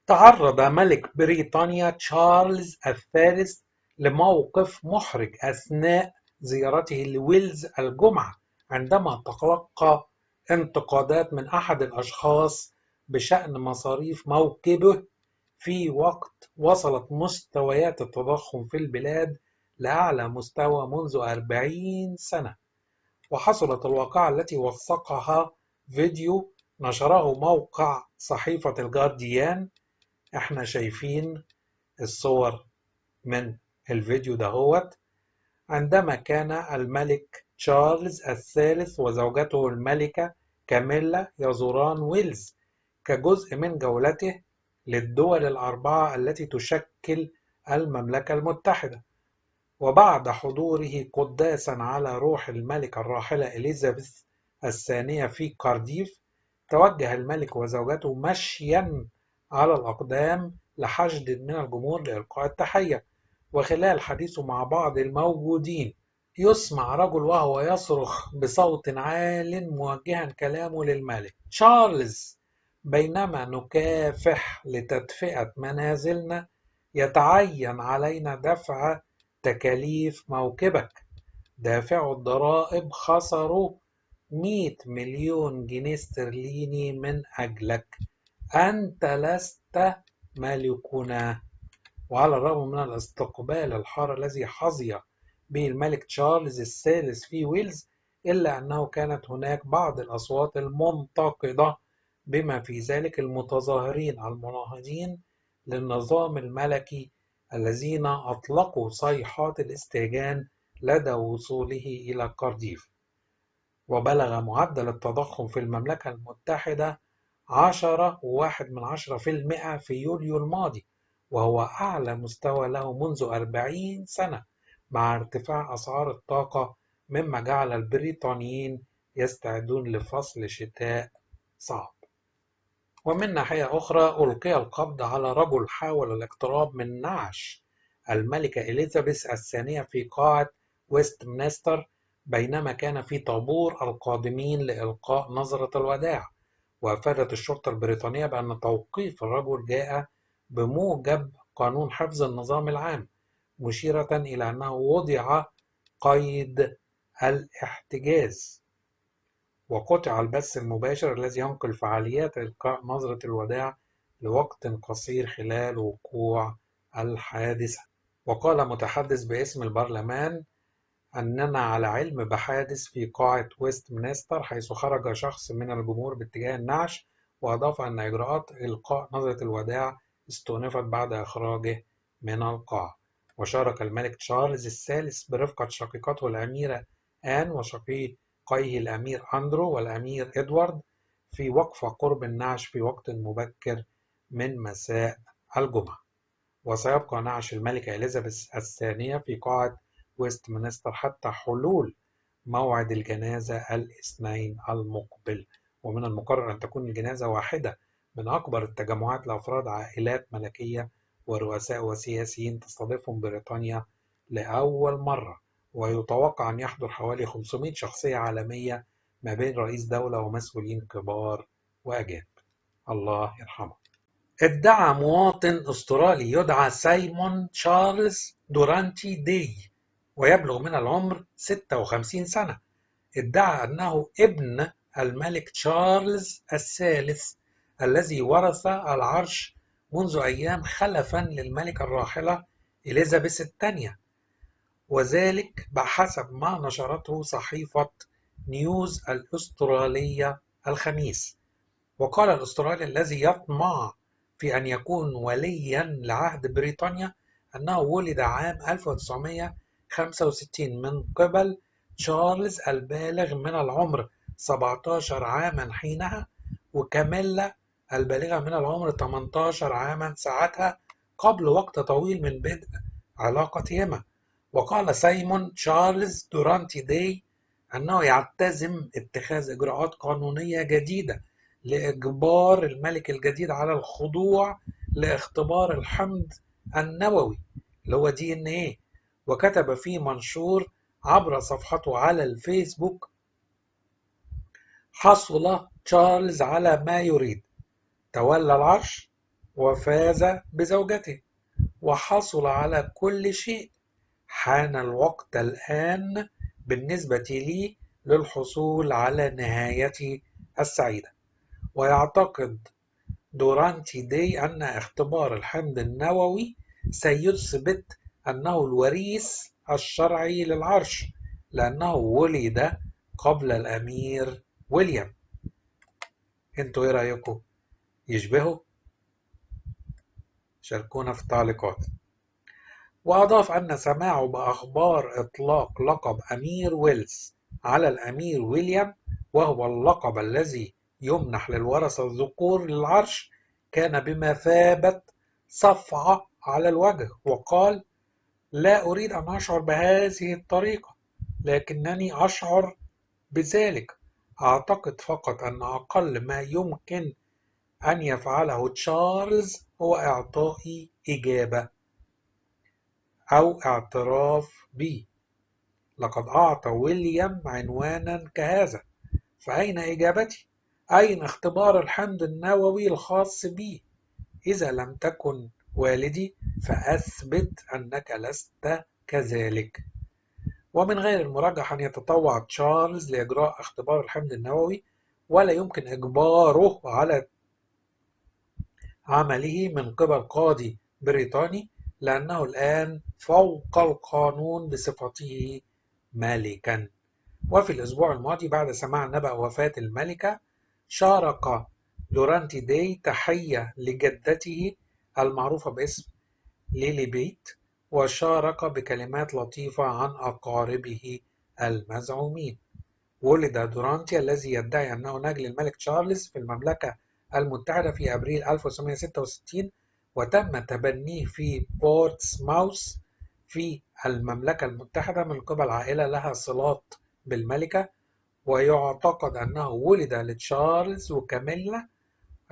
تعرض ملك بريطانيا تشارلز الثالث لموقف محرج أثناء زيارته لويلز الجمعة، عندما تلقى انتقادات من أحد الأشخاص بشأن مصاريف موكبه في وقت وصلت مستويات التضخم في البلاد لأعلى مستوى منذ 40 سنة. وحصلت الواقعة التي وثقها فيديو نشره موقع صحيفة الجارديان. احنا شايفين الصور من الفيديو دهوت عندما كان الملك تشارلز الثالث وزوجته الملكة كاميلا يزوران ويلز كجزء من جولته للدول الأربعة التي تشكل المملكة المتحدة. وبعد حضوره قداسا على روح الملكة الراحلة إليزابيث الثانية في كارديف، توجه الملك وزوجته مشيا على الأقدام لحشد من الجمهور لإلقاء التحية. وخلال حديثه مع بعض الموجودين يسمع رجل وهو يصرخ بصوت عال موجها كلامه للملك تشارلز: بينما نكافح لتدفئة منازلنا يتعين علينا دفع تكاليف موكبك. دافعو الضرائب خسروا 100 مليون جنيه استرليني من أجلك. أنت لست ملكنا. وعلى الرغم من الاستقبال الحار الذي حظي به الملك تشارلز الثالث في ويلز، إلا أنه كانت هناك بعض الأصوات المنتقدة، بما في ذلك المتظاهرين المناهضين للنظام الملكي الذين أطلقوا صيحات الاستهجان لدى وصوله إلى كارديف. وبلغ معدل التضخم في المملكة المتحدة 10.1% في يوليو الماضي، وهو أعلى مستوى له منذ 40 سنة، مع ارتفاع أسعار الطاقة، مما جعل البريطانيين يستعدون لفصل شتاء صعب. ومن ناحية أخرى، ألقي القبض على رجل حاول الاقتراب من نعش الملكة إليزابيث الثانية في قاعة ويستمنستر بينما كان في طابور القادمين لإلقاء نظرة الوداع. وأفادت الشرطة البريطانية بأن توقيف الرجل جاء بموجب قانون حفظ النظام العام، مشيرة إلى أنه وضع قيد الاحتجاز. وقطع البث المباشر الذي ينقل فعاليات إلقاء نظرة الوداع لوقت قصير خلال وقوع الحادثة. وقال متحدث باسم البرلمان: أننا على علم بحادث في قاعة ويستمنستر حيث خرج شخص من الجمهور باتجاه النعش. وأضاف أن إجراءات إلقاء نظرة الوداع استؤنفت بعد إخراجه من القاعة. وشارك الملك تشارلز الثالث برفقة شقيقته الأميرة آن وشقيقيه الأمير أندرو والأمير إدوارد في وقفة قرب النعش في وقت مبكر من مساء الجمعة. وسيبقى نعش الملكة إليزابيث الثانية في قاعة ويستمنستر حتى حلول موعد الجنازة الاثنين المقبل. ومن المقرر أن تكون الجنازة واحدة من أكبر التجمعات لأفراد عائلات ملكية ورؤساء وسياسيين تستضيفهم بريطانيا لأول مرة. ويتوقع أن يحضر حوالي 500 شخصية عالمية ما بين رئيس دولة ومسؤولين كبار وأجانب. الله يرحمه. ادعى مواطن أسترالي يدعى سايمون تشارلز دورانتي دي ويبلغ من العمر 56 سنة، ادعى أنه ابن الملك تشارلز الثالث الذي ورث العرش منذ أيام خلفا للملكة الراحلة إليزابيث الثانية، وذلك بحسب ما نشرته صحيفة نيوز الأسترالية الخميس. وقال الأسترالي الذي يطمع في أن يكون وليا لعهد بريطانيا أنه ولد عام 1965 من قبل تشارلز البالغ من العمر 17 عاما حينها، وكاميلا البالغة من العمر 18 عاما ساعتها، قبل وقت طويل من بدء علاقتهما. وقال سايمون تشارلز دورانتي دي أنه يعتزم اتخاذ إجراءات قانونية جديدة لإجبار الملك الجديد على الخضوع لاختبار الحمض النووي اللي هو DNA. وكتب في منشور عبر صفحته على الفيسبوك: حصل تشارلز على ما يريد، تولى العرش وفاز بزوجته وحصل على كل شيء. حان الوقت الآن بالنسبة لي للحصول على نهايتي السعيدة. ويعتقد دورانتي دي أن اختبار الحمض النووي سيثبت أنه الوريث الشرعي للعرش، لأنه ولد قبل الأمير ويليام. انتوا ايه رأيكم؟ يشبهوا؟ شاركونا في التعليقات. وأضاف أن سماعه بأخبار إطلاق لقب أمير ويلز على الأمير ويليام، وهو اللقب الذي يمنح للورثة الذكور للعرش، كان بمثابة صفعة على الوجه، وقال: لا أريد أن أشعر بهذه الطريقة، لكنني أشعر بذلك. أعتقد فقط أن أقل ما يمكن أن يفعله تشارلز هو إعطائي إجابة أو اعتراف بي. لقد أعطى ويليام عنوانا كهذا، فأين إجابتي؟ أين اختبار الحمض النووي الخاص بي؟ إذا لم تكن والدي فأثبت أنك لست كذلك. ومن غير المرجح أن يتطوع تشارلز لإجراء اختبار الحمض النووي، ولا يمكن إجباره على عمله من قبل قاضي بريطاني، لأنه الآن فوق القانون بصفته ملكا. وفي الأسبوع الماضي بعد سماع نبأ وفاة الملكة، شارك دورانتي دي تحية لجدته المعروفة باسم ليليبيت، وشارك بكلمات لطيفة عن أقاربه المزعومين. ولد دورانتي الذي يدعي أنه نجل الملك تشارلز في المملكة المتحدة في أبريل 1966، وتم تبنيه في بورتسماوث في المملكة المتحدة من قبل عائلة لها صلات بالملكة. ويعتقد أنه ولد لتشارلز وكاميلا،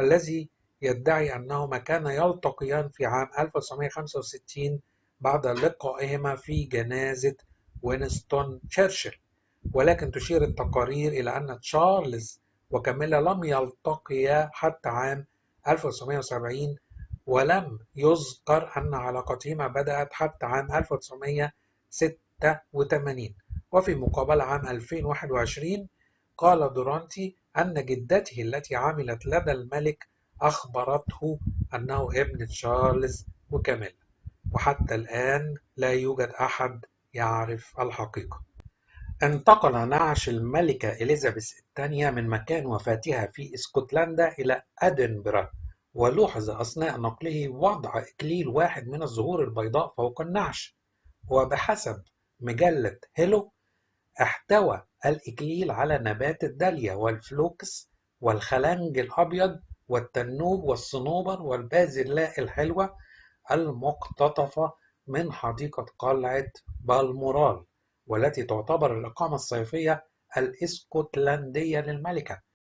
الذي يدعي أنهما كانا يلتقيان في عام 1965 بعد لقائهما في جنازة وينستون تشرشل. ولكن تشير التقارير إلى أن تشارلز وكاميلا لم يلتقيا حتى عام 1970، ولم يذكر أن علاقتهما بدأت حتى عام 1986. وفي مقابلة عام 2021 قال دورانتي أن جدته التي عملت لدى الملك أخبرته أنه ابن تشارلز وكاميلا، وحتى الآن لا يوجد أحد يعرف الحقيقة. انتقل نعش الملكة إليزابيث الثانية من مكان وفاتها في اسكتلندا إلى أدنبرا، ولوحظ أثناء نقله وضع إكليل واحد من الزهور البيضاء فوق النعش. وبحسب مجلة هيلو، احتوى الإكليل على نبات الداليا والفلوكس والخلنج الأبيض والتنوب والصنوبر والبازلاء الحلوة المقتطفة من حديقة قلعة بالمورال، والتي تعتبر الإقامة الصيفية الإسكتلندية للملكة.